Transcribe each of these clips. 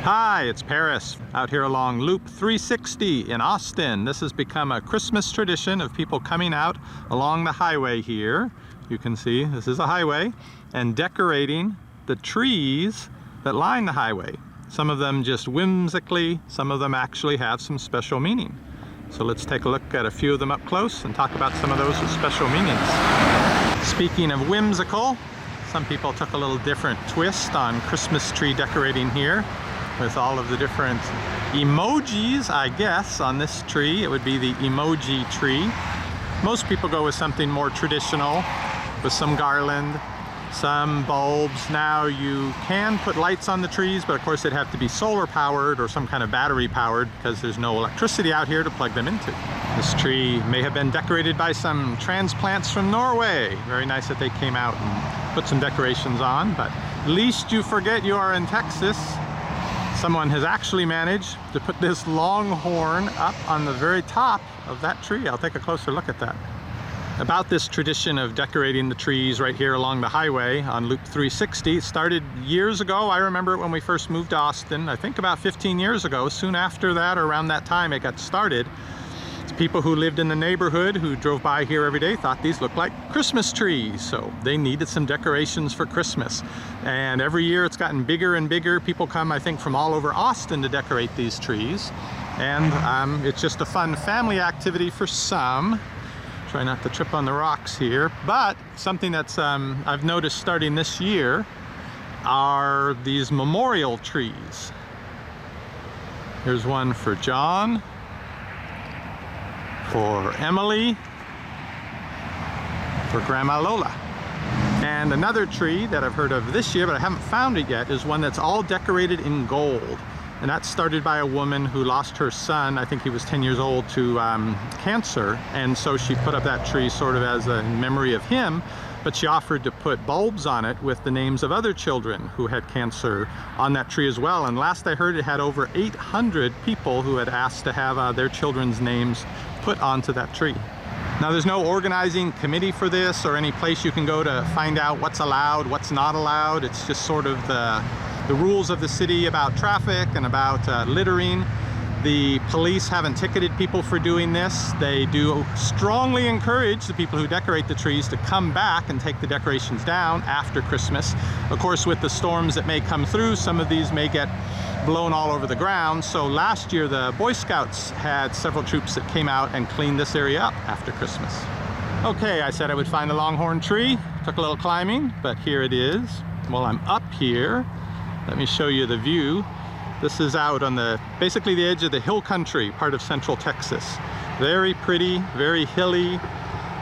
Hi, it's Paris out here along Loop 360 in Austin. This has become a Christmas tradition of people coming out along the highway here. You can see this is a highway, and decorating the trees that line the highway. Some of them just whimsically, some of them actually have some special meaning. So let's take a look at a few of them up close and talk about some of those with special meanings. Speaking of whimsical, some people took a little different twist on Christmas tree decorating here with all of the different emojis, I guess, on this tree. It would be the Emoji Tree. Most people go with something more traditional, with some garland, some bulbs. Now you can put lights on the trees, but of course they'd have to be solar powered or some kind of battery powered because there's no electricity out here to plug them into. This tree may have been decorated by some transplants from Norway. Very nice that they came out and put some decorations on, but lest you forget you are in Texas, someone has actually managed to put this longhorn up on the very top of that tree. I'll take a closer look at that. About this tradition of decorating the trees right here along the highway on Loop 360, it started years ago. I remember it when we first moved to Austin, I think about 15 years ago. Soon after that, or around that time, it got started. People who lived in the neighborhood who drove by here every day thought these looked like Christmas trees, so they needed some decorations for Christmas. And every year it's gotten bigger and bigger. People come, I think, from all over Austin to decorate these trees. And it's just a fun family activity for some. Try not to trip on the rocks here. But something that's I've noticed starting this year are these memorial trees. Here's one for John, for Emily, for Grandma Lola. And another tree that I've heard of this year, but I haven't found it yet, is one that's all decorated in gold. And that's started by a woman who lost her son, I think he was 10 years old, to cancer. And so she put up that tree sort of as a memory of him, but she offered to put bulbs on it with the names of other children who had cancer on that tree as well. And last I heard, it had over 800 people who had asked to have their children's names put onto that tree. Now there's no organizing committee for this or any place you can go to find out what's allowed, what's not allowed. It's just sort of the rules of the city about traffic and about littering. The police haven't ticketed people for doing this. They do strongly encourage the people who decorate the trees to come back and take the decorations down after Christmas. Of course, with the storms that may come through, some of these may get blown all over the ground. So last year, the Boy Scouts had several troops that came out and cleaned this area up after Christmas. Okay, I said I would find a longhorn tree. Took a little climbing, but here it is. Well, I'm up here. Let me show you the view. This is out on basically the edge of the hill country, part of central Texas. Very pretty, very hilly.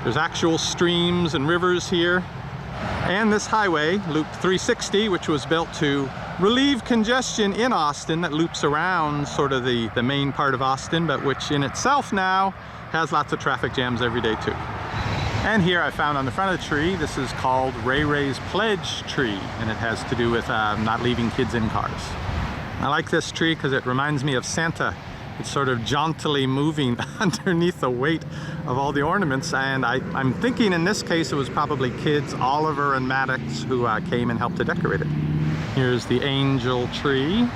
There's actual streams and rivers here. And this highway, Loop 360, which was built to relieve congestion in Austin, that loops around sort of the main part of Austin, but which in itself now has lots of traffic jams every day too. And here I found on the front of the tree, this is called Ray Ray's Pledge Tree, and it has to do with not leaving kids in cars. I like this tree because it reminds me of Santa. It's sort of jauntily moving underneath the weight of all the ornaments, and I'm thinking in this case it was probably kids, Oliver and Maddox, who came and helped to decorate it. Here's the angel tree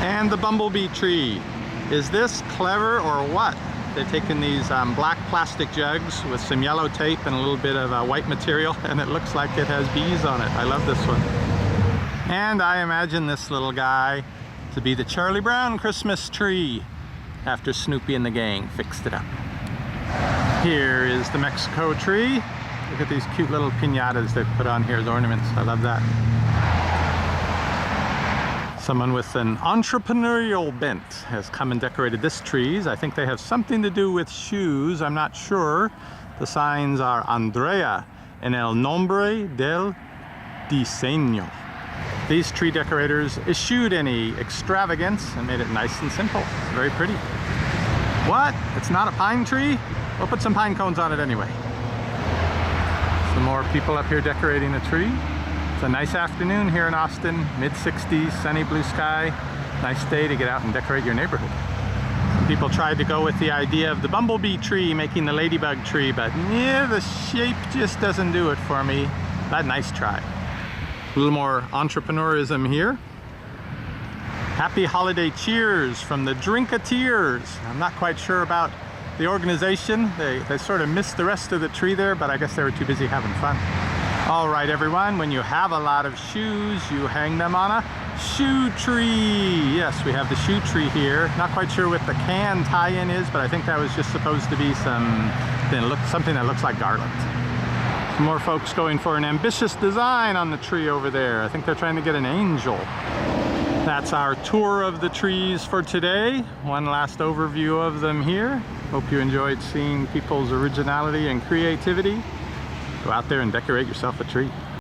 and the bumblebee tree. Is this clever or what? They've taken these black plastic jugs with some yellow tape and a little bit of white material, and it looks like it has bees on it. I love this one. And I imagine this little guy to be the Charlie Brown Christmas tree after Snoopy and the gang fixed it up. Here is the Mexico tree. Look at these cute little piñatas they've put on here as ornaments. I love that. Someone with an entrepreneurial bent has come and decorated this trees. I think they have something to do with shoes. I'm not sure. The signs are Andrea en el nombre del diseño. These tree decorators eschewed any extravagance and made it nice and simple. It's very pretty. What? It's not a pine tree? We'll put some pine cones on it anyway. Some more people up here decorating a tree. It's a nice afternoon here in Austin, mid-60s, sunny blue sky. Nice day to get out and decorate your neighborhood. Some people tried to go with the idea of the bumblebee tree making the ladybug tree, but yeah, the shape just doesn't do it for me. But nice try. A little more entrepreneurism here. Happy holiday cheers from the Drinkateers. I'm not quite sure about the organization. They sort of missed the rest of the tree there, but I guess they were too busy having fun. All right, everyone, when you have a lot of shoes, you hang them on a shoe tree. Yes, we have the shoe tree here. Not quite sure what the can tie-in is, but I think that was just supposed to be something that looks like garland. Some more folks going for an ambitious design on the tree over there. I think they're trying to get an angel. That's our tour of the trees for today. One last overview of them here. Hope you enjoyed seeing people's originality and creativity. Go out there and decorate yourself a tree.